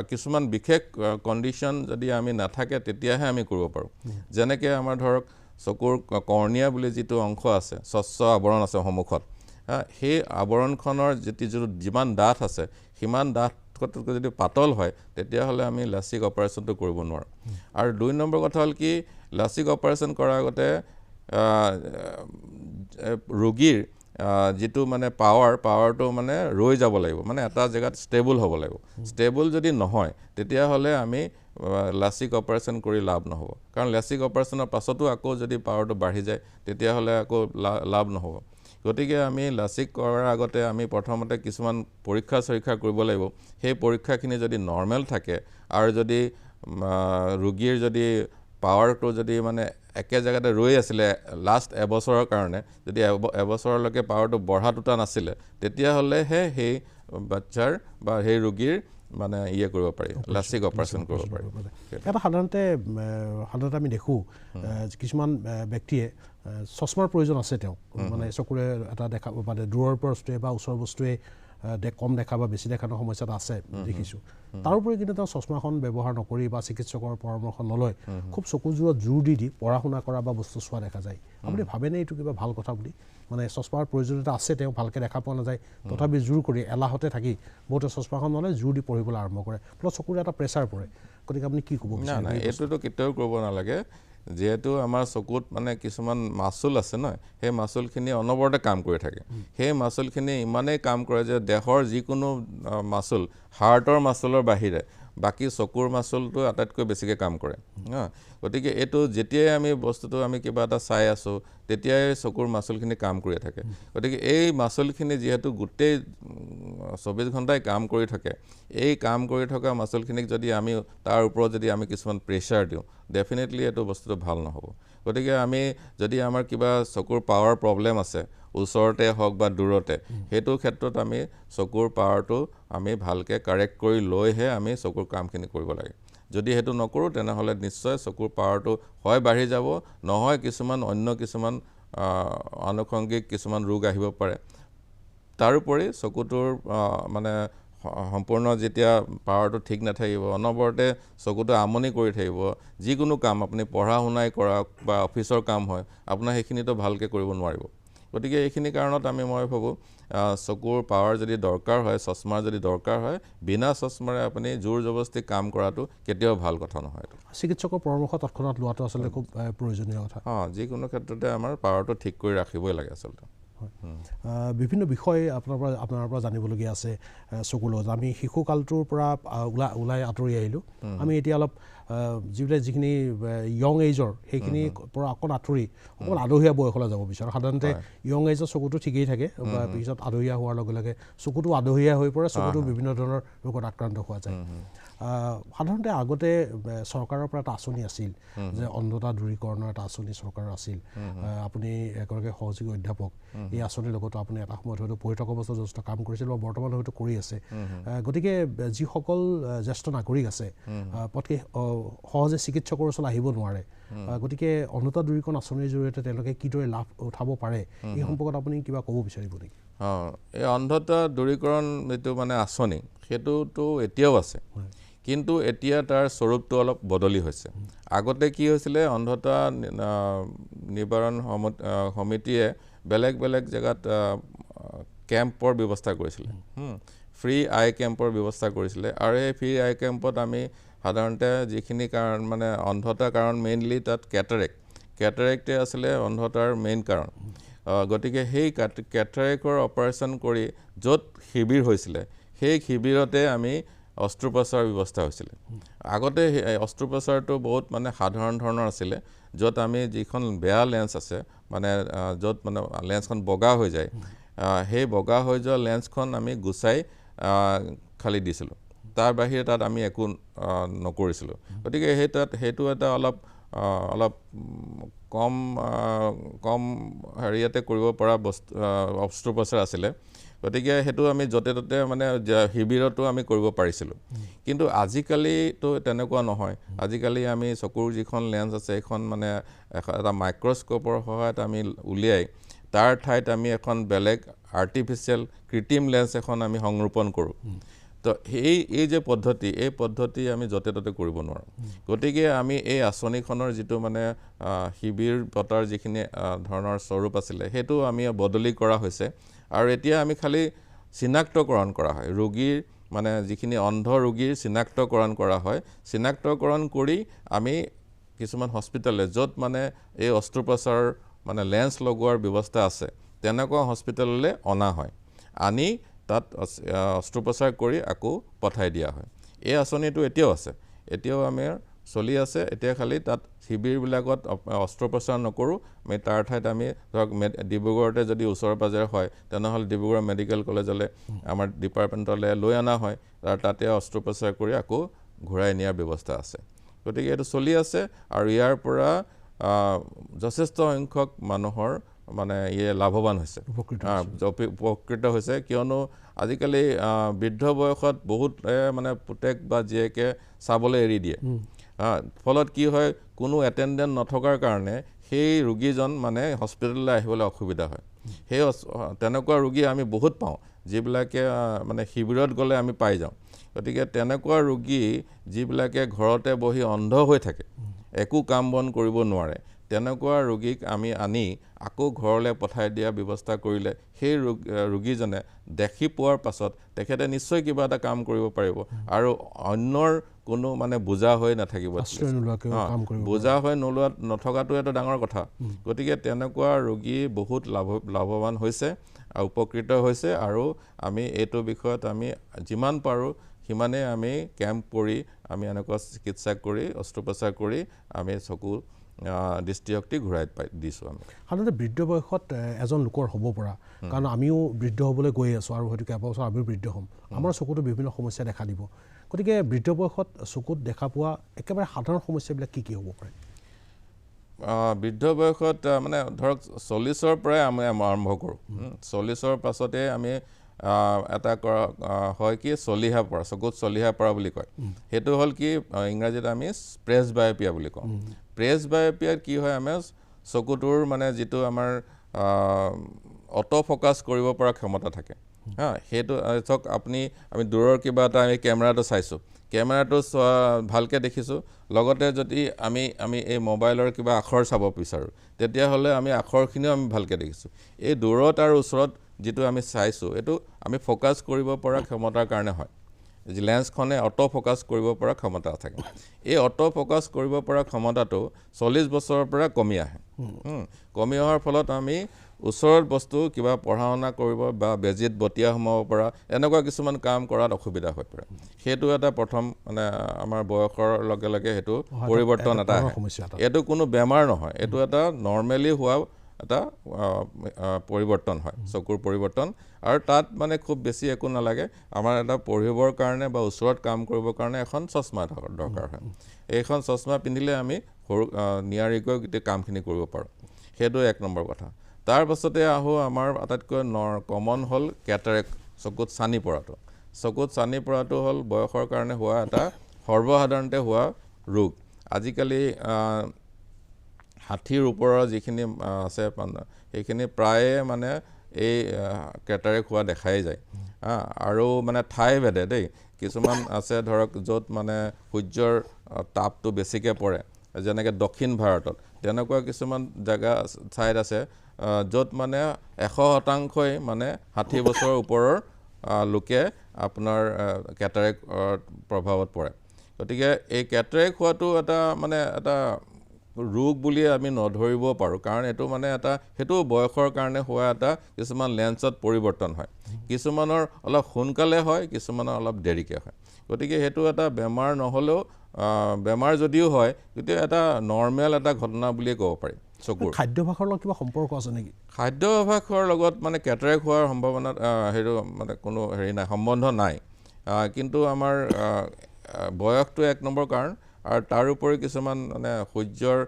কিছুমান বিশেষ কণ্ডিশ্যন যদি আমি নাথাকে তেতিয়াহে আমি কৰিব পাৰোঁ যেনেকৈ আমাৰ ধৰক চকুৰ কৰ্ণিয়া বুলি যিটো অংশ আছে স্বচ্ছ আৱৰণ আছে সন্মুখত সেই আৱৰণখনৰ যিমান ডাঠ আছে সিমান ডাঠতকৈ যদি পাতল হয় তেতিয়াহ'লে আমি লাচিক অপাৰেশ্যনটো কৰিব নোৱাৰোঁ আৰু 2 নম্বৰ কথা হ'ল কি লাচিক অপাৰেশ্যন কৰাৰ আগতে ৰোগীৰ যিটো মানে পাৱাৰটো মানে ৰৈ যাব লাগিব মানে এটা জেগাত ষ্টেবল হ'ব লাগিব ষ্টেবল যদি নহয় তেতিয়াহ'লে আমি লাচিক অপাৰেশ্যন কৰি লাভ নহ'ব কাৰণ লাচিক অপাৰেশ্যনৰ পাছতো আকৌ যদি পাৱাৰটো বাঢ়ি যায় তেতিয়াহ'লে আকৌ লাভ নহ'ব গতিকে আমি লাচিক কৰাৰ আগতে আমি প্ৰথমতে কিছুমান পৰীক্ষা কৰিব লাগিব সেই পৰীক্ষাখিনি যদি নৰ্মেল থাকে আৰু যদি ৰোগীৰ যদি পাৱাৰটো যদি মানে একে জেগাতে ৰৈ আছিলে লাষ্ট এবছৰৰ কাৰণে যদি এবছৰলৈকে পাৱাৰটো বঢ়া টুটা নাছিলে তেতিয়াহ'লেহে সেই বাচ্চাৰ বা সেই ৰোগীৰ মানে কৰিব পাৰি লাচিক অপাৰেশ্যন কৰিব পাৰি এটা সাধাৰণতে আমি দেখোঁ কিছুমান ব্যক্তিয়ে চশমাৰ প্ৰয়োজন আছে তেওঁক মানে চকুৰে এটা দেখা মানে দূৰৰ বস্তুৱে বা ওচৰৰ বস্তুৱে কম দেখা বা বেছি দেখাৰ সমস্যা এটা আছে দেখিছোঁ তাৰোপৰি কিন্তু তেওঁ চশমাখন ব্যৱহাৰ নকৰি বা চিকিৎসকৰ পৰামৰ্শ নলয় খুব চকুযোৰত জোৰ দি পঢ়া শুনা কৰা বা বস্তু চোৱা দেখা যায় আপুনি ভাবেনে এইটো কিবা ভাল কথা বুলি মানে চশমাৰ প্ৰয়োজনীয়তা আছে তেওঁ ভালকৈ দেখা পোৱা নাযায় তথাপি জোৰ কৰি এলাহতে থাকি বহুতে চশমাখন নলয় জোৰ দি পঢ়িবলৈ আৰম্ভ কৰে ফলত চকুৰে এটা প্ৰেছাৰ পৰে গতিকে আপুনি কি ক'ব নাই এইটোতো কেতিয়াও কৰিব নালাগে যেহেতু আমাৰ চকুত মানে কিছুমান মাচুল আছে নহয় সেই মাচুলখিনি অনবৰতে কাম কৰি থাকে সেই মাচুলখিনি ইমানেই কাম কৰে যে দেহৰ যিকোনো মাচুল হাৰ্টৰ মাচুলৰ বাহিৰে বাকী চকুৰ মাচুলটো আটাইতকৈ বেছিকৈ কাম কৰে গতিকে এইটো যেতিয়াই আমি বস্তুটো আমি কিবা এটা চাই আছোঁ তেতিয়াই চকুৰ মাচুলখিনি কাম কৰি থাকে গতিকে এই মাচুলখিনি যিহেতু গোটেই 24 ঘণ্টাই কাম কৰি থাকে এই কাম কৰি থকা মাচুলখিনিক যদি আমি তাৰ ওপৰত যদি আমি কিছুমান প্ৰেছাৰ দিওঁ ডেফিনেটলি এইটো বস্তুটো ভাল নহ'ব গতিকে আমি যদি আমাৰ কিবা চকুৰ পাৱাৰ প্ৰব্লেম আছে ওচৰতে হওক বা দূৰতে সেইটো ক্ষেত্ৰত আমি চকুৰ পাৱাৰটো আমি ভালকৈ কাৰেক্ট কৰি লৈহে আমি চকুৰ কামখিনি কৰিব লাগে যদি সেইটো নকৰোঁ তেনেহ'লে নিশ্চয় চকুৰ পাৱাৰটো হয় বাঢ়ি যাব নহয় কিছুমান অন্য কিছুমান আনুষংগিক কিছুমান ৰোগ আহিব পাৰে তাৰোপৰি চকুটোৰ মানে সম্পূৰ্ণ যেতিয়া পাৱাৰটো ঠিক নাথাকিব অনবৰতে চকুটো আমনি কৰি থাকিব যিকোনো কাম আপুনি পঢ়া শুনাই কৰক বা অফিচৰ কাম হয় আপোনাৰ সেইখিনিতো ভালকৈ কৰিব নোৱাৰিব গতিকে এইখিনি কাৰণত মই ভাবোঁ চকুৰ পাৱাৰ যদি দৰকাৰ হয় চশমাৰ যদি দৰকাৰ হয় বিনা চশমাৰে আপুনি জোৰ জবৰদস্তি কাম কৰাটো কেতিয়াও ভাল কথা নহয় চিকিৎসকৰ পৰামৰ্শ তৎক্ষণাত লোৱাটো আচলতে খুব প্ৰয়োজনীয় কথা যিকোনো ক্ষেত্ৰতে আমাৰ পাৱাৰটো ঠিক কৰি ৰাখিবই লাগে আচলতে বিভিন্ন বিষয় আপোনাৰ পৰা জানিবলগীয়া আছে চকুৰ লগত আমি শিশুকালটোৰ পৰা ওলাই আঁতৰি আহিলোঁ আমি এতিয়া অলপ যিখিনি য়ং এজৰ সেইখিনিৰ পৰা অকণ আঁতৰি অকণ আদহীয়া বয়সলৈ যাব বিচাৰোঁ সাধাৰণতে য়ং এজৰ চকুটো ঠিকেই থাকে বা পিছত আদহীয়া হোৱাৰ লগে লগে চকুটো আদহীয়া হৈ পৰে চকুটো বিভিন্ন ধৰণৰ ৰোগত আক্ৰান্ত হোৱা যায় সাধাৰণতে আগতে চৰকাৰৰ পৰা এটা আঁচনি আছিল যে অন্ধতা দূৰীকৰণৰ এটা আঁচনি চৰকাৰৰ আছিল আপুনি এগৰাকী সহযোগী অধ্যাপক এই আঁচনিৰ লগতো আপুনি এটা সময়ত হয়তো পঢ়ি থকা অৱস্থাত যথেষ্ট কাম কৰিছিল বা বৰ্তমান হয়তো কৰি আছে গতিকে যিসকল জ্যেষ্ঠ নাগৰিক আছে পটকৈ সহজে চিকিৎসকৰ ওচৰলৈ আহিব নোৱাৰে গতিকে অন্ধতা দূৰীকৰণ আঁচনিৰ জৰিয়তে তেওঁলোকে কিদৰে লাভ উঠাব পাৰে এই সম্পৰ্কত আপুনি কিবা ক'ব বিচাৰিব নেকি এই অন্ধতা দূৰীকৰণ যিটো মানে আঁচনি সেইটোতো এতিয়াও আছে কিন্তু এতিয়া তাৰ স্বৰূপটো অলপ বদলি হৈছে আগতে কি হৈছিলে অন্ধতা নিবাৰণ সমিতিয়ে বেলেগ বেলেগ জেগাত কেম্পৰ ব্যৱস্থা কৰিছিলে ফ্ৰী আই কেম্পৰ ব্যৱস্থা কৰিছিলে আৰু এই ফ্ৰী আই কেম্পত আমি সাধাৰণতে যিখিনি কাৰণ মানে অন্ধতাৰ কাৰণ মেইনলি তাত কেটাৰেক্টে আছিলে অন্ধতাৰ মেইন কাৰণ গতিকে সেই কেটাৰেক্টৰ অপাৰেশ্যন কৰি য'ত শিবিৰ হৈছিলে সেই শিবিৰতে আমি অস্ত্ৰোপচাৰৰ ব্যৱস্থা হৈছিলে আগতে অস্ত্ৰোপচাৰটো বহুত মানে সাধাৰণ ধৰণৰ আছিলে য'ত আমি যিখন বেয়া লেন্স আছে মানে য'ত মানে লেন্সখন বগা হৈ যায় সেই বগা হৈ যোৱা লেন্সখন আমি গুচাই খালি দিছিলোঁ তাৰ বাহিৰে তাত আমি একো নকৰিছিলোঁ গতিকে সেইটো এটা অলপ কম হেৰিয়াতে কৰিব পৰা বস্তু অস্ত্ৰোপচাৰ আছিলে গতিকে সেইটো আমি য'তে ত'তে মানে শিবিৰতো আমি কৰিব পাৰিছিলোঁ কিন্তু আজিকালিতো তেনেকুৱা নহয় আজিকালি আমি চকুৰ যিখন লেন্স আছে সেইখন মানে এটা মাইক্ৰস্কোপৰ সহায়ত আমি উলিয়াই তাৰ ঠাইত আমি এখন বেলেগ আৰ্টিফিচিয়েল কৃত্ৰিম লেন্স এখন আমি সংৰোপণ কৰোঁ তো এই যে পদ্ধতি আমি য'তে ত'তে কৰিব নোৱাৰোঁ গতিকে আমি এই আঁচনিখনৰ যিটো মানে শিবিৰ পতাৰ যিখিনি ধৰণৰ স্বৰূপ আছিলে সেইটো আমি বদলি কৰা হৈছে আৰু এতিয়া আমি খালি চিনাক্তকৰণ কৰা হয় ৰোগীৰ মানে যিখিনি অন্ধ ৰোগীৰ চিনাক্তকৰণ কৰা হয় চিনাক্তকৰণ কৰি আমি কিছুমান হস্পিটেলে য'ত মানে এই অস্ত্ৰোপচাৰ মানে লেন্স লগোৱাৰ ব্যৱস্থা আছে তেনেকুৱা হস্পিটেললৈ অনা হয় আনি তাত অস্ত্ৰোপচাৰ কৰি আকৌ পঠাই দিয়া হয় এই আঁচনিটো এতিয়াও আছে এতিয়াও আমাৰ চলি আছে এতিয়া খালি তাত শিবিৰবিলাকত অস্ত্ৰোপচাৰ নকৰোঁ আমি তাৰ ঠাইত আমি ধৰক ডিব্ৰুগড়তে যদি ওচৰে পাজৰে হয় তেনেহ'লে ডিব্ৰুগড় মেডিকেল কলেজলৈ আমাৰ ডিপাৰ্টমেণ্টলৈ লৈ অনা হয় তাতে অস্ত্ৰোপচাৰ কৰি আকৌ ঘূৰাই নিয়াৰ ব্যৱস্থা আছে গতিকে এইটো চলি আছে আৰু ইয়াৰ পৰা যথেষ্ট সংখ্যক মানুহৰ মানে লাভৱান হৈছে উপকৃত হৈছে কিয়নো আজিকালি বৃদ্ধ বয়সত বহুত মানে পুতেক বা জীয়েকে চাবলৈ এৰি দিয়ে ফলত কি হয় কোনো এটেণ্ডেণ্ট নথকাৰ কাৰণে সেই ৰোগীজন মানে হস্পিটেললৈ আহিবলৈ অসুবিধা হয় সেই তেনেকুৱা ৰোগী আমি বহুত পাওঁ যিবিলাকে মানে শিবিৰত গ'লে আমি পাই যাওঁ গতিকে তেনেকুৱা ৰোগী যিবিলাকে ঘৰতে বহি অন্ধ হৈ থাকে একো কাম বন কৰিব নোৱাৰে তেনেকুৱা ৰোগীক আমি আনি আকৌ ঘৰলৈ পঠাই দিয়া ব্যৱস্থা কৰিলে সেই ৰোগীজনে দেখি পোৱাৰ পাছত তেখেতে নিশ্চয় কিবা এটা কাম কৰিব পাৰিব আৰু অন্যৰ কোনো মানে বোজা হৈ নাথাকিব বোজা হৈ নথকাটো এটা ডাঙৰ কথা গতিকে তেনেকুৱা ৰোগী বহুত লাভৱান হৈছে উপকৃত হৈছে আৰু আমি এইটো বিষয়ত আমি যিমান পাৰোঁ সিমানে আমি কেম্প কৰি আমি এনেকুৱা চিকিৎসা কৰি অস্ত্ৰোপচাৰ কৰি আমি চকু দৃষ্টিশক্তি ঘূৰাই দিছোঁ আমি সাধাৰণতে বৃদ্ধ বয়সত এজন লোকৰ হ'ব পৰা কাৰণ আমিও বৃদ্ধ হ'বলৈ গৈ আছোঁ আৰু হয়তো কেইবছৰ আমিও বৃদ্ধ হ'ম আমাৰ চকুতো বিভিন্ন সমস্যা দেখা দিব গতিকে বৃদ্ধ বয়সত চকুত দেখা পোৱা একেবাৰে সাধাৰণ সমস্যাবিলাক কি হ'ব পাৰে বৃদ্ধ বয়সত মানে ধৰক 40ৰ পৰাই আমি আৰম্ভ কৰোঁ 40ৰ পাছতে আমি এটা হয় কি চলিহা পৰা চকুত চলিহা পৰা বুলি কয় সেইটো হ'ল কি ইংৰাজীত আমি প্ৰেছ বায়'পিয়া বুলি কওঁ প্ৰেছ বায়'পিয়াত কি হয় আমাৰ চকুটোৰ মানে যিটো আমাৰ অটো ফ'কাছ কৰিব পৰা ক্ষমতা থাকে হা সেইটো চাওক আমি দূৰৰ কিবা এটা আমি কেমেৰাটো চাইছোঁ কেমেৰাটো ভালকৈ দেখিছোঁ লগতে যদি আমি এই মোবাইলৰ কিবা আখৰ চাব বিচাৰোঁ তেতিয়াহ'লে আমি আখৰখিনিও আমি ভালকৈ দেখিছোঁ এই দূৰত আৰু ওচৰত যিটো আমি চাইছোঁ এইটো আমি ফ'কাছ কৰিব পৰা ক্ষমতাৰ কাৰণে হয় লেন্সখনে অটো ফ'কাছ কৰিব পৰা ক্ষমতা থাকে এই অটো ফ'কাছ কৰিব পৰা ক্ষমতাটো 40 বছৰৰ পৰা কমি আহে কমি অহাৰ ফলত আমি ওচৰত বস্তু কিবা পঢ়া শুনা কৰিব বা বেজিত বটিয়া সোমাব পৰা এনেকুৱা কিছুমান কাম কৰাত অসুবিধা হৈ পৰে সেইটো এটা প্ৰথম মানে আমাৰ বয়সৰ লগে লগে সেইটো পৰিৱৰ্তন এটা আহে এইটো কোনো বেমাৰ নহয় এইটো এটা নৰ্মেলি হোৱা এটা পৰিৱৰ্তন হয় চকুৰ পৰিৱৰ্তন আৰু তাত মানে খুব বেছি একো নালাগে আমাৰ এটা পঢ়িবৰ কাৰণে বা ওচৰত কাম কৰিবৰ কাৰণে এখন চশমা দৰকাৰ হয় এইখন চশমা পিন্ধিলে আমি সৰু নিয়াৰিকৈ গোটেই কামখিনি কৰিব পাৰোঁ সেইটো এক নম্বৰ কথা তাৰ পাছতে আহোঁ আমাৰ আটাইতকৈ কমন হ'ল কেটাৰেক্ট চকুত চানি পৰাটো হ'ল বয়সৰ কাৰণে হোৱা এটা সৰ্বসাধাৰণতে হোৱা ৰোগ আজিকালি 60ৰ ওপৰৰ যিখিনি আছে সেইখিনি প্ৰায়ে মানে এই কেটাৰেক্ট হোৱা দেখাই যায় আৰু মানে ঠাই ভেদে দেই কিছুমান আছে ধৰক য'ত মানে সূৰ্যৰ তাপটো বেছিকৈ পৰে যেনেকৈ দক্ষিণ ভাৰতত তেনেকুৱা কিছুমান জেগা ঠাইত আছে য'ত মানে 100% মানে 60 বছৰৰ ওপৰৰ লোকে আপোনাৰ কেটাৰেক্টৰ প্ৰভাৱত পৰে গতিকে এই কেটাৰেক্ট হোৱাটো এটা মানে এটা ৰোগ বুলি আমি নধৰিব পাৰোঁ কাৰণ এইটো মানে এটা সেইটো বয়সৰ কাৰণে হোৱা এটা কিছুমান লেন্সত পৰিৱৰ্তন হয় কিছুমানৰ অলপ সোনকালে হয় কিছুমানৰ অলপ দেৰিকৈ হয় গতিকে সেইটো এটা বেমাৰ নহ'লেও বেমাৰ যদিও হয় কিন্তু এটা নৰ্মেল এটা ঘটনা বুলিয়ে ক'ব পাৰি চকুৰ খাদ্যাভ্যাসৰ লগত কিবা সম্পৰ্ক আছে নেকি খাদ্যাভ্যাসৰ লগত মানে কেটাৰেক্ট হোৱাৰ সম্ভাৱনা সেইটো মানে কোনো নাই সম্বন্ধ নাই কিন্তু আমাৰ বয়সটো এক নম্বৰ কাৰণ আৰু তাৰোপৰি কিছুমান মানে সূৰ্যৰ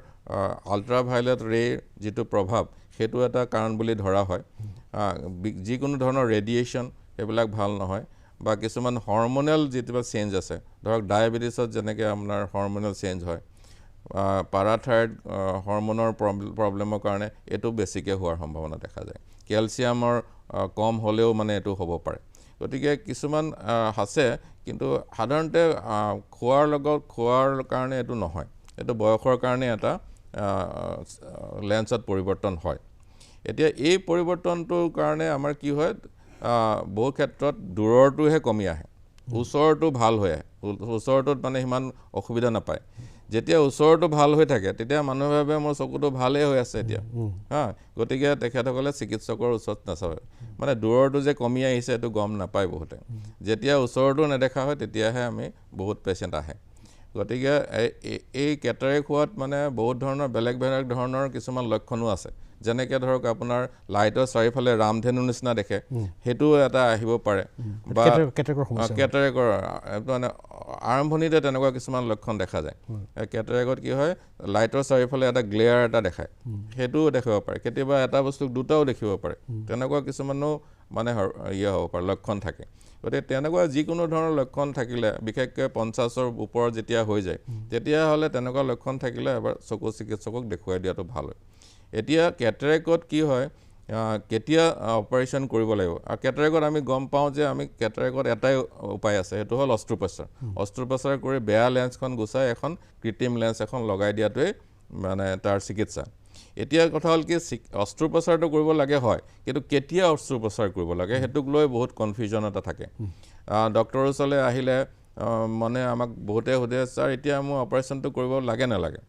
আল্ট্ৰাভায়োলেট ৰে'ৰ যিটো প্ৰভাৱ সেইটো এটা কাৰণ বুলি ধৰা হয় যিকোনো ধৰণৰ ৰেডিয়েশ্যন সেইবিলাক ভাল নহয় বা কিছুমান হৰম'নেল যিটো চেঞ্জ আছে ধৰক ডায়েবেটিছত যেনেকৈ আপোনাৰ হৰম'নেল চেঞ্জ হয় পাৰাথাইৰইড হৰম'নৰ প্ৰব্লেমৰ কাৰণে এইটো বেছিকৈ হোৱাৰ সম্ভাৱনা দেখা যায় কেলছিয়ামৰ কম হ'লেও মানে এইটো হ'ব পাৰে গতিকে কিছুমান আছে কিন্তু সাধাৰণতে খোৱাৰ কাৰণে এইটো নহয় এইটো বয়সৰ কাৰণে এটা লেন্সত পৰিৱৰ্তন হয় এতিয়া এই পৰিৱৰ্তনটোৰ কাৰণে আমাৰ কি হয় বহু ক্ষেত্ৰত দূৰৰটোহে কমি আহে ওচৰটো ভাল হৈ আহে ওচৰটোত মানে সিমান অসুবিধা নাপায় যেতিয়া ওচৰটো ভাল হৈ থাকে তেতিয়া মানুহে ভাবে মোৰ চকুটো ভালেই হৈ আছে এতিয়া গতিকে তেখেতসকলে চিকিৎসকৰ ওচৰত নাচায় মানে দূৰৰটো যে কমি আহিছে এইটো গম নাপায় বহুতে যেতিয়া ওচৰটো নেদেখা হয় তেতিয়াহে আমি বহুত পেচেণ্ট আহে গতিকে এই কেটাৰেক্ট হোৱাত মানে বহুত ধৰণৰ বেলেগ ধৰণৰ কিছুমান লক্ষণো আছে যেনেকৈ ধৰক আপোনাৰ লাইটৰ চাৰিওফালে ৰামধেনুৰ নিচিনা দেখে সেইটোও এটা আহিব পাৰে বা কেটাৰেক্টৰ মানে আৰম্ভণিতে তেনেকুৱা কিছুমান লক্ষণ দেখা যায় কেটাৰেক্টত কি হয় লাইটৰ চাৰিওফালে এটা গ্লেয়াৰ এটা দেখায় সেইটোও দেখিব পাৰে কেতিয়াবা এটা বস্তুক দুটাও দেখিব পাৰে তেনেকুৱা কিছুমানো মানে হ'ব পাৰে লক্ষণ থাকে গতিকে তেনেকুৱা যিকোনো ধৰণৰ লক্ষণ থাকিলে বিশেষকৈ 50ৰ ওপৰত যেতিয়া হৈ যায় তেতিয়াহ'লে তেনেকুৱা লক্ষণ থাকিলে এবাৰ চকু চিকিৎসকক দেখুৱাই দিয়াটো ভাল হয় এতিয়া কেটাৰেক্টত কি হয় কেতিয়া অপাৰেশ্যন কৰিব লাগিব আৰু কেটাৰেক্টত আমি গম পাওঁ যে আমি কেটাৰেক্টত এটাই উপায় আছে সেইটো হ'ল অস্ত্ৰোপচাৰ কৰি বেয়া লেন্সখন গুচাই এখন কৃত্ৰিম লেন্স এখন লগাই দিয়াটোৱেই মানে তাৰ চিকিৎসা এতিয়া কথা হ'ল কি অস্ত্ৰোপচাৰটো কৰিব লাগে হয় কিন্তু কেতিয়া অস্ত্ৰোপচাৰ কৰিব লাগে সেইটোক লৈ বহুত কনফিউজন এটা থাকে ডক্টৰৰ ওচৰলৈ আহিলে মানে আমাক বহুতে সোধে ছাৰ এতিয়া মোৰ অপাৰেশ্যনটো কৰিব লাগে নালাগে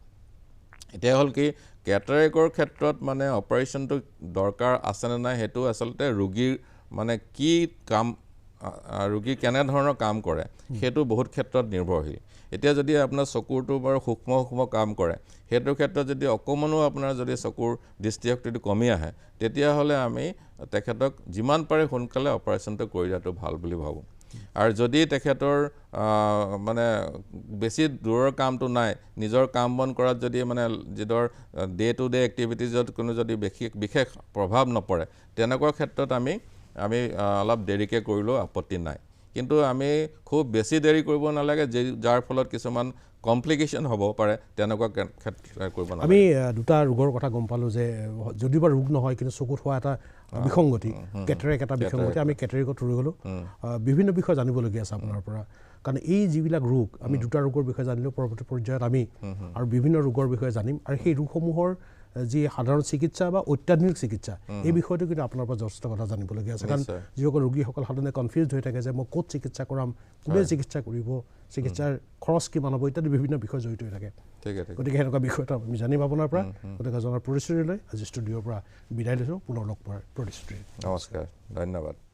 এতিয়া হ'ল কি কেটাৰেক্টৰ ক্ষেত্ৰত মানে অপাৰেশ্যনটো দৰকাৰ আছেনে নাই সেইটো আচলতে ৰোগীৰ মানে কি কাম ৰোগী কেনেধৰণৰ কাম কৰে সেইটো বহুত ক্ষেত্ৰত নিৰ্ভৰশীল এতিয়া যদি আপোনাৰ চকুৰটো বাৰু সূক্ষ্ম কাম কৰে সেইটোৰ ক্ষেত্ৰত যদি অকমানো আপোনাৰ যদি চকুৰ দৃষ্টিশক্তিটো কমি আহে তেতিয়াহ'লে আমি তেখেতক যিমান পাৰে সোনকালে অপাৰেশ্যনটো কৰি দিয়াটো ভাল বুলি ভাবোঁ আৰু যদি তেখেতৰ মানে বেছি দূৰৰ কামটো নাই নিজৰ কাম বন কৰাত যদি মানে যিদৰ ডে টু ডে এক্টিভিটিজত কোনো যদি বিশেষ প্ৰভাৱ নপৰে তেনেকুৱা ক্ষেত্ৰত আমি অলপ দেৰিকৈ কৰিলেও আপত্তি নাই কিন্তু আমি খুব বেছি দেৰি কৰিব নালাগে যাৰ ফলত কিছুমান কমপ্লিকেশ্যন হ'ব পাৰে তেনেকুৱা ক্ষেত্ৰত কৰিব নালাগে আমি দুটা ৰোগৰ কথা গম পালোঁ যে যদিও বা ৰোগ নহয় কিন্তু চকুত হোৱা এটা বিসংগতি কেটেৰেক এটা বিসংগতি আমি কেটেৰেকত ৰৈ গ'লোঁ বিভিন্ন বিষয় জানিবলগীয়া আছে আপোনাৰ পৰা কাৰণ এই যিবিলাক ৰোগ আমি দুটা ৰোগৰ বিষয়ে জানিলোঁ পৰৱৰ্তী পৰ্যায়ত আমি আৰু বিভিন্ন ৰোগৰ বিষয়ে জানিম আৰু সেই ৰোগসমূহৰ যি সাধাৰণ চিকিৎসা বা অত্যাধুনিক চিকিৎসা এই বিষয়টো কিন্তু আপোনাৰ পৰা যথেষ্ট কথা জানিবলগীয়া আছে কাৰণ যিসকল ৰোগীসকল সাধাৰণতে কনফিউজ হৈ থাকে যে মই ক'ত চিকিৎসা কৰাম কোনে চিকিৎসা কৰিব চিকিৎসাৰ খৰচ কিমান হ'ব ইত্যাদি বিভিন্ন বিষয় জড়িত হৈ থাকে গতিকে সেনেকুৱা বিষয় এটা আমি জানিম আপোনাৰ পৰা গতিকে জনাৰ প্ৰতিশ্ৰুতি লৈ আজি ষ্টুডিঅ'ৰ পৰা বিদায় লৈছোঁ পুনৰ লগ পোৱাৰ প্ৰতিশ্ৰুতি নমস্কাৰ ধন্যবাদ